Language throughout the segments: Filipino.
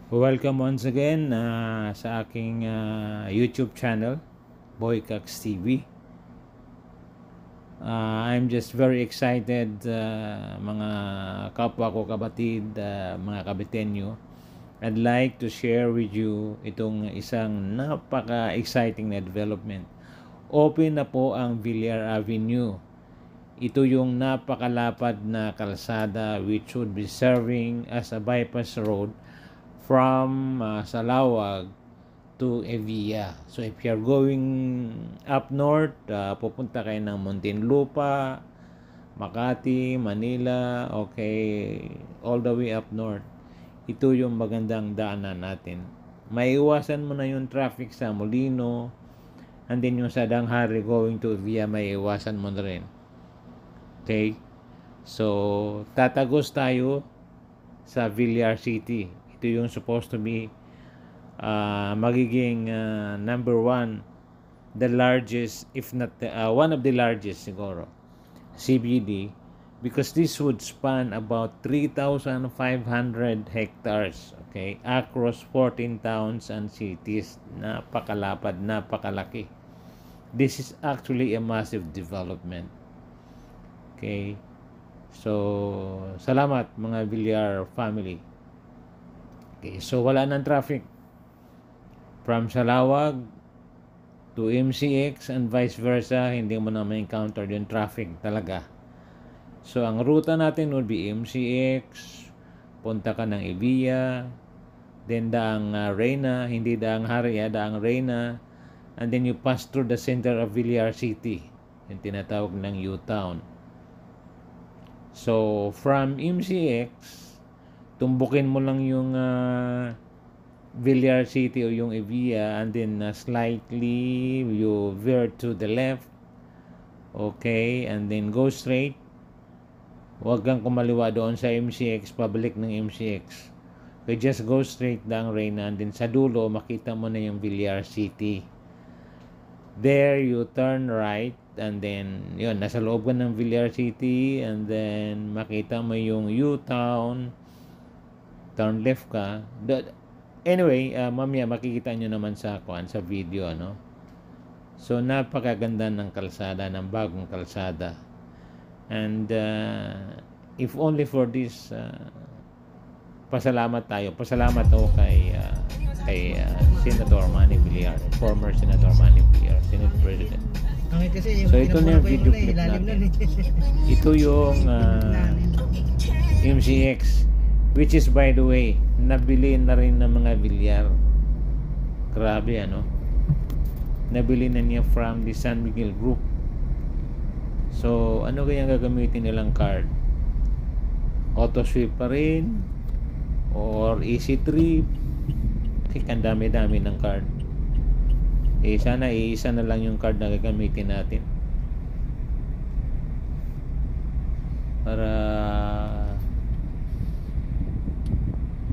Welcome once again sa aking YouTube channel, Boycax TV. I'm just very excited, mga kapwa ko kabatid, mga kabitenyo. I'd like to share with you itong isang napaka-exciting na development. Open na po ang Villar Avenue. Ito yung napakalapad na kalsada which would be serving as a bypass road from Salawag to Evia. So if you're going up north, pupunta kayo ng Muntinlupa, Makati, Manila, okay, all the way up north. Ito yung magandang daanan natin. Maiiwasan mo na yung traffic sa Molino, and then yung sa Danghari going to Evia, maiiwasan mo na rin. Okay? So, tatagos tayo sa Villar City. Ito yung supposed to be magiging number one, the largest, if not one of the largest siguro, CBD, because this would span about 3,500 hectares, okay, across 14 towns and cities. Napakalapad, napakalaki. This is actually a massive development. Okay, so salamat mga Villar family. Okay, so wala nang traffic from Salawag to MCX and vice versa. Hindi mo na ma-encounter yung traffic talaga. So ang ruta natin would be MCX, punta ka ng Evia, then daang Reyna, hindi daang Hari, daang Reyna, and then you pass through the center of Villar City, yung tinatawag ng U-Town. So from MCX, tumbukin mo lang yung Villar City o yung Evia, and then slightly you veer to the left, okay, and then go straight. Huwag kang kumaliwa doon sa MCX, pabalik ng MCX. Okay, just go straight down Reyna, and then sa dulo makita mo na yung Villar City. There you turn right, and then yun, nasa loob ka ng Villar City, and then makita mo yung U-Town, turn left ka. Anyway, mamaya makikita nyo naman sa video, no? So napakaganda ng kalsada, ng bagong kalsada. And if only for this, pasalamat tayo. Pasalamat ako kay Senator Manny Villar, former Senator Manny Villar, Senate President. So ito na yung video clip natin. Ito yung MCX, which is, by the way, nabili na rin ng mga Villar. Grabe, ano? Nabili na niya from the San Miguel Group. So ano kaya gagamitin nilang card? Autosweep pa rin, or Easy Trip? Kasi ang dami-dami ng card. Sana iisa na lang yung card na gagamitin natin para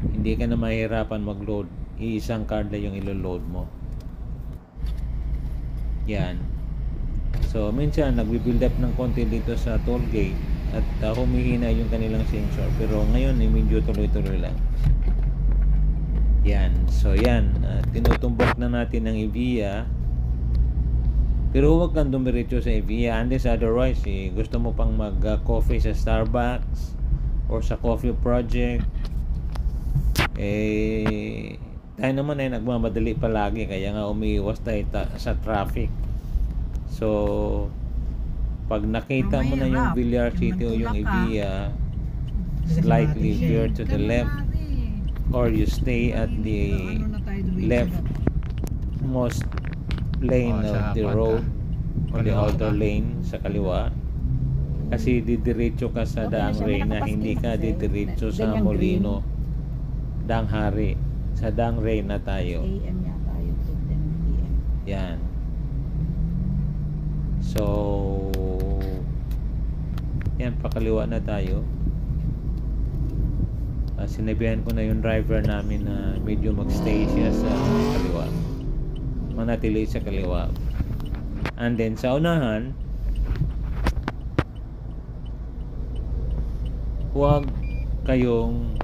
hindi ka na mahirapan mag-load. Iisang card na yung ilo-load mo. Yan. So minsan nagbi-build up ng konti dito sa toll gate at humihina yung kanilang sensor, pero ngayon medyo tuloy-tuloy lang. Yan. So yan, tinutumbok na natin ng Evia, pero huwag kang dumiretso sa Evia unless otherwise gusto mo pang mag-coffee sa Starbucks or sa Coffee Project. Tayo naman ay nagmamadali palagi, kaya nga umiiwas tayo sa traffic. So pag nakita mo na yung Villar City o yung Evia, slightly veer to the left, or you stay at the left most lane of the road, or the outer lane sa kaliwa, kasi didiretso ka sa daang Reyna, hindi ka didiretso sa Molino, Danghari. Sa daang Reyna tayo. Yan. So yan, pakaliwa na tayo. Sinabihan ko na yung driver namin na medyo magstay siya sa kaliwa, manatili sa kaliwa. And then sa unahan, huwag kayong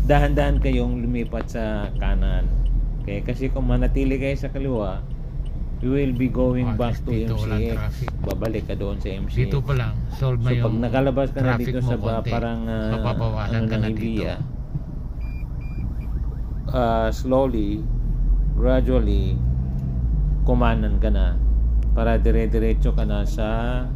dahan-dahan kayong lumipat sa kanan. Okay, kasi kung manatili kayo sa kaliwa, you will be going back to Dito walang MCX. traffic. Babalik ka doon sa MCX. Dito pa lang, solve So mo yung pag nakalabas ka na traffic dito mo sa konti. parang Mapapawalan ka ng na dito. Ibiya, slowly, gradually, kumanan ka na para dire-diretso ka na sa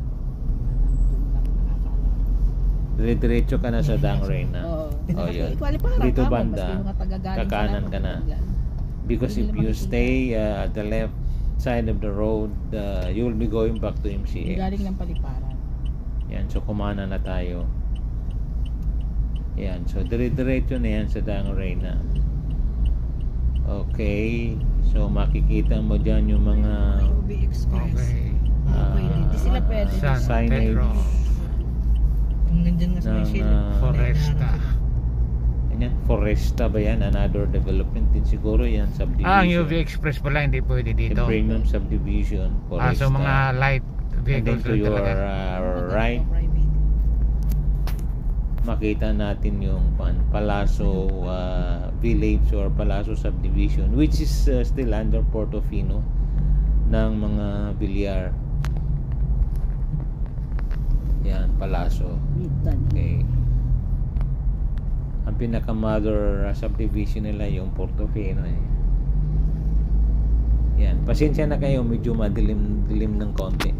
Dang Reyna. Oh, yun. Dito banda, kakanan ka na. Because if you stay at the left side of the road, you will be going back to MCX. Galing ng paliparan. Yan, so kumana na tayo. Yan, so dire-diretso na yan sa Dang Reyna. Okay, so makikita mo dyan yung mga UB Express. Okay. Hindi sila pwede. San signage Pedro Kung nandyan nga sa may ng sila. Foresta. yan, Foresta ba yan? Another development din siguro yan, subdivision. Ang UV Express pala hindi pwede The dito. premium subdivision, Foresta. So mga light And then vehicles to lang your talaga. right, makita natin yung Palazzo Village or Palazzo Subdivision, which is still under Portofino ng mga Villar. Yan, Palazzo. Okay. Ang pinaka-mother subdivision nila yung Portofino eh. Yan, pasensya na kayo, medyo madilim-dilim ng konti.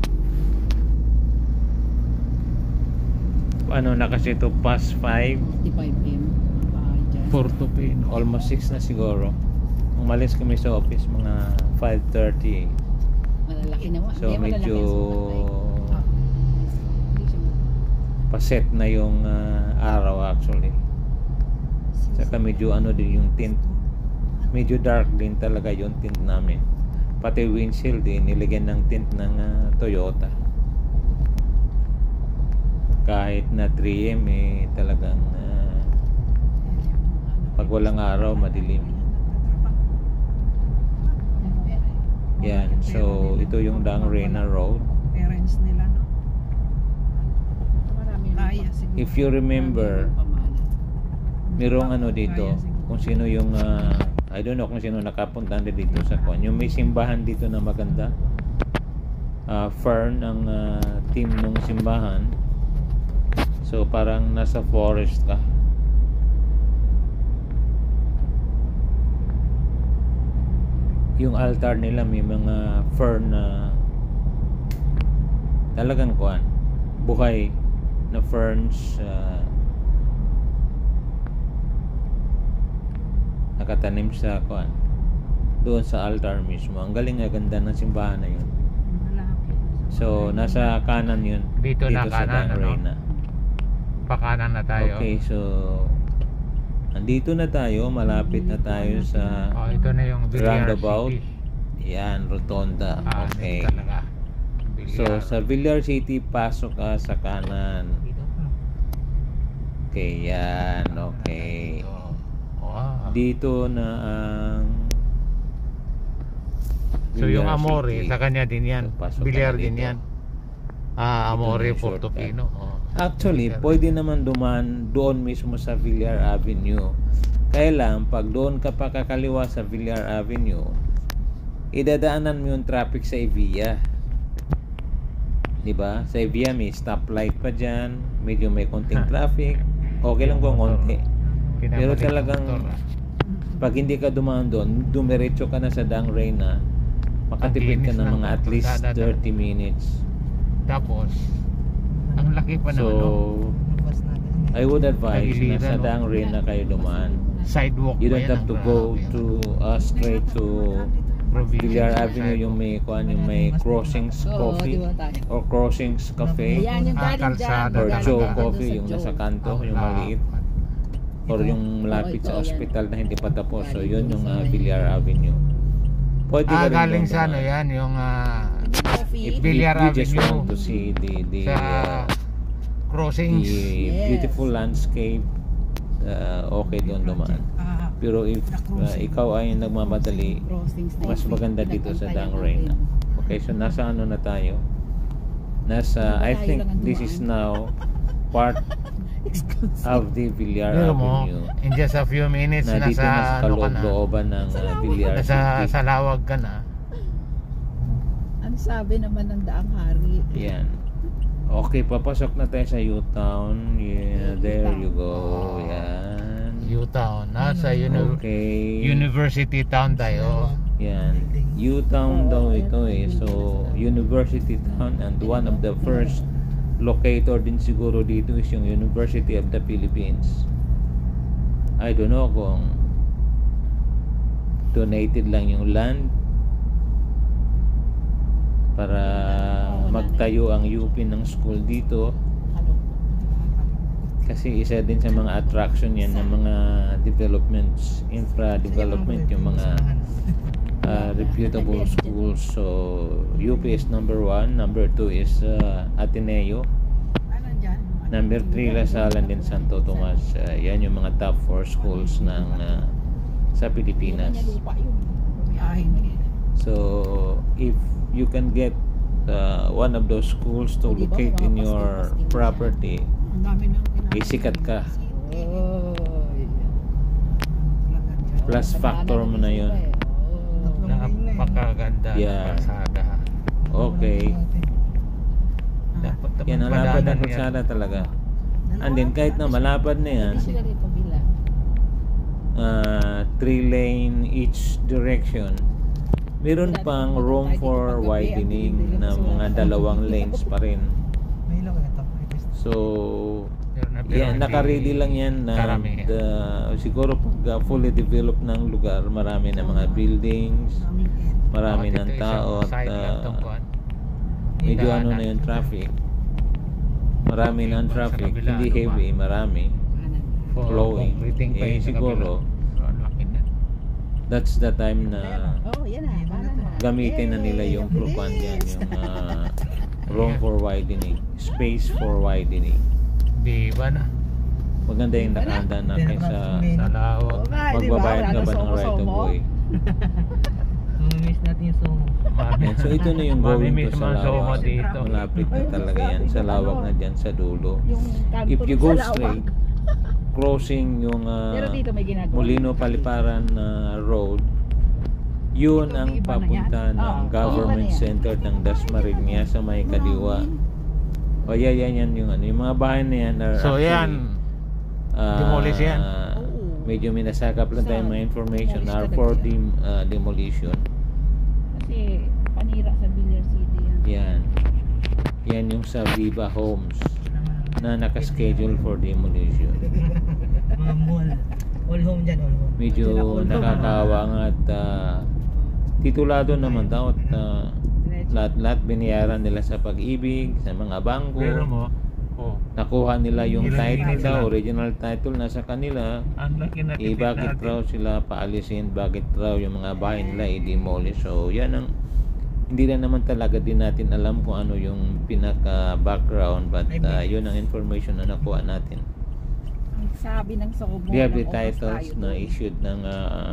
Ano na kasi ito, past 5, 55M. Bahay dyan. Portofino. almost 6 na siguro. Umalis kami sa office mga 5:30. Malalaki naman. So Hindi, malalaki medyo ang sukat ay. Hindi siya paset na yung araw actually. Saka medyo ano din yung tint. Medyo dark din talaga yung tint namin. Pati windshield din nilagyan ng tint ng Toyota. Kahit na 3M eh talagang pag walang araw madilim. Yan, so ito yung Dang Reyna Road. Parents nila, no? Kaya siguro. If you remember, merong ano dito, kung sino yung I don't know kung sino nakapunta dito sa kwan. Yung may simbahan dito na maganda. Fern ang team ng simbahan. So parang nasa forest ka. Yung altar nila may mga fern na talagang kuan, buhay na ferns, nakatanim sa kuan doon sa altar mismo. Ang galing, ganda ng simbahan na yun. So nasa kanan yun, Dito na sa kanan, Dang ano? Reyna. Pakanan na tayo. Okay, so andito na tayo, malapit na tayo sa Oh, ito na yung Villar roundabout. City. Yan, rotonda. Okay. Dito talaga. So Villar. sa Villar City, pasok ka sa kanan. Okay, yan. Okay. Dito. Wow. Dito na ang So yung Villar Amore, City. sa kanya din yan. So, pasok Villar ka na din dito. yan. Amore, na yung shortcut. Portofino. Oh. Actually, Villar. pwede naman duman doon mismo sa Villar Avenue. Kaya lang, pag doon ka pa kakaliwa sa Villar Avenue, idadaanan mo yung traffic sa Evia. Diba? Sa Evia may stoplight pa dyan, medyo may konting traffic. Okay lang kung konti. Pero Pinabalik talagang ang motor, pag hindi ka dumaan doon, dumiretso ka na sa Dang Reyna, makatipid ka Ang ng linis mga lang. at least Pagdadaan. 30 minutes. Tapos, ang laki pa So, naman, no? I would advise na Tagiliran, sa no? Dang Reyna kayo dumaan. Sidewalk You ba don't yan? have to Ang go grabe. to straight to Provincial Villar Avenue, sidewalk. yung may kuan, yung may Crossings Oo, Coffee di ba tayo? or Crossings Cafe Ayan yung galing dyan. Kalsada or talaga. Joe Galing Coffee, sa yung Joe. nasa kanto, Ang yung maliit, or yung malapit ito, sa yan. hospital na hindi pa tapos. So Galing yun dun yung sa may- Villar Avenue. Pwede ka rin Galing doon sa ano dumaan. yan, yung Coffee. If Villar you just Avenue. want to see the sa crossings. Yes. beautiful landscape, okay doon dumaan. Pero if ikaw ay nagmamadali, Crossings na mas yung maganda dito sa Dang pinagpantayan Reyna. natin. Okay, so nasa ano na tayo? Nasa, I think this is now part Exclusive. of the Villar Pero mo, Avenue. in just a few minutes, Na dito na sa nasa ano ka na, kaloob-looban ng Villar nasa City. Salawag ka na. Ano sabi naman ng daang hari? Yan. Okay, papasok na tayo sa U-Town. Yeah, there you go. Yan. U-Town, nasa Okay. University Town tayo. Yan. U-Town daw ito eh. So, University Town, and one of the first locator din siguro dito is yung University of the Philippines. I don't know kung donated lang yung land para magtayo ang UP ng school dito, kasi isa din sa mga attraction yan ng mga developments, infra development, yung mga reputable schools. So UP is number 1, number 2 is Ateneo, Ano dyan? number 3 La Salle, and then Santo Tomas. Yan yung mga top 4 schools ng sa Pilipinas. Lupa yun. Biyahin eh. So if you can get one of those schools to locate in your property, Ang dami ng isikat ka. Oh, Plus factor mo na yun. Napakaganda Yeah. ng kalsada. Okay. Dapat Yan ang lapad ng kalsada talaga. And then kahit na malapad na yan, Sila rito bilang. 3 lane each direction, meron pang room for widening na mga 2 lanes pa rin. So yan, naka-ready lang yan na siguro pag fully developed ng lugar, marami na mga buildings, marami ng tao, at medyo ano na yung traffic, marami na ang traffic, hindi heavy, marami flowing. Siguro that's the time na Oh, yan na. gamitin na nila yung plupan yan, yung room for widening, space for widening. Di ba na? Maganda yung nakahanda na kaysa Salawag. magbabayad ka ba ng right of way. Mamimiss natin yung sumo. Yan. So ito na yung going to Mamimiss sa man sumo Lawag. dito. Malapit na talaga yan sa Lawag na dyan sa dulo. Yung kanto If you ng go Salawag. straight, crossing yung Pero dito may ginagawa. Molino Paliparan Road, yun ang Iba na yan. papunta ng Oo, government iba na yan. center ng Dasmariñas sa may kaliwa. O yan yung ano, yung mga bahay na yan are So actually, yan, demolish yan. Medyo minasakap lang tayo mga information are for demolition. Kasi panira sa Villar City yan. Yan yung sa Viva Homes na naka-schedule for demolition. Mga mall. All home dyan, all home. Medyo nakakawa nga at titulado naman daw at lahat binayaran nila sa Pag-ibig, sa mga bangko. Pero mo, Nakuha nila yung Nilagay title nila. daw, original title nasa kanila. ang laki na Bakit raw sila paalisin, bakit raw yung mga bahay nila i-demolish. So yan ang hindi na naman talaga din natin alam kung ano yung pinaka background, but yun ang information na nakuha natin. Ang sabi ng Somo. We have the ng oras titles tayo na doon. issued ng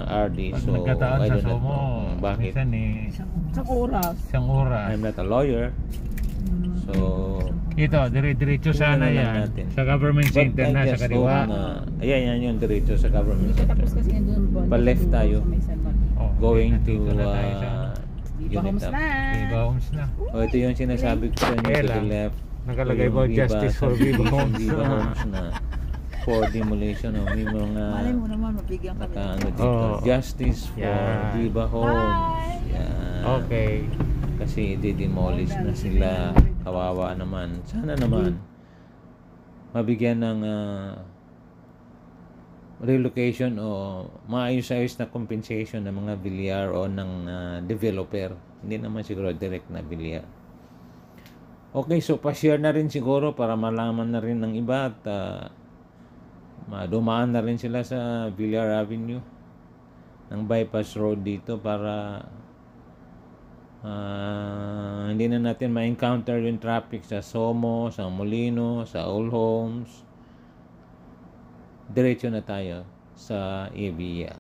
RD, Pag so nagkataon I sa do not sumo, know kung bakit. minsan Isang oras. isang oras. I'm not a lawyer, so Ito, dire-diretso tingnan sana na lang yan. natin. Sa government But center I na, sa just kaliwa. hope na, yan yung diretso sa government Hindi center. tapos kasi nandun ba? Pa-left tayo. Sa may San Martin. Oh, Going to nandito na tayo sa Viva Homes Unitap. na. Viva Homes na. Ito yung sinasabi ko sa inyo to the Kailan? left. Nakalagay Yung mo, Viva justice for Viva subdivision, Homes. Viva Homes na for demolition. May mga Malay mo naman, mabigyan kami. naka-ano dito. Oh. Justice for Yan. Viva Homes. Yan. Okay. Kasi i-demolish na sila. Kawawa naman. Sana naman mabigyan ng relocation o maayos-ayos na compensation ng mga Villar o ng developer. Hindi naman siguro direct na Villar. Okay, so pa-share na rin siguro para malaman na rin ng iba at dumaan na rin sila sa Villar Avenue ng bypass road dito para hindi na natin ma-encounter yung traffic sa Somo, sa Molino, sa All Homes. Diretso na tayo sa Evia.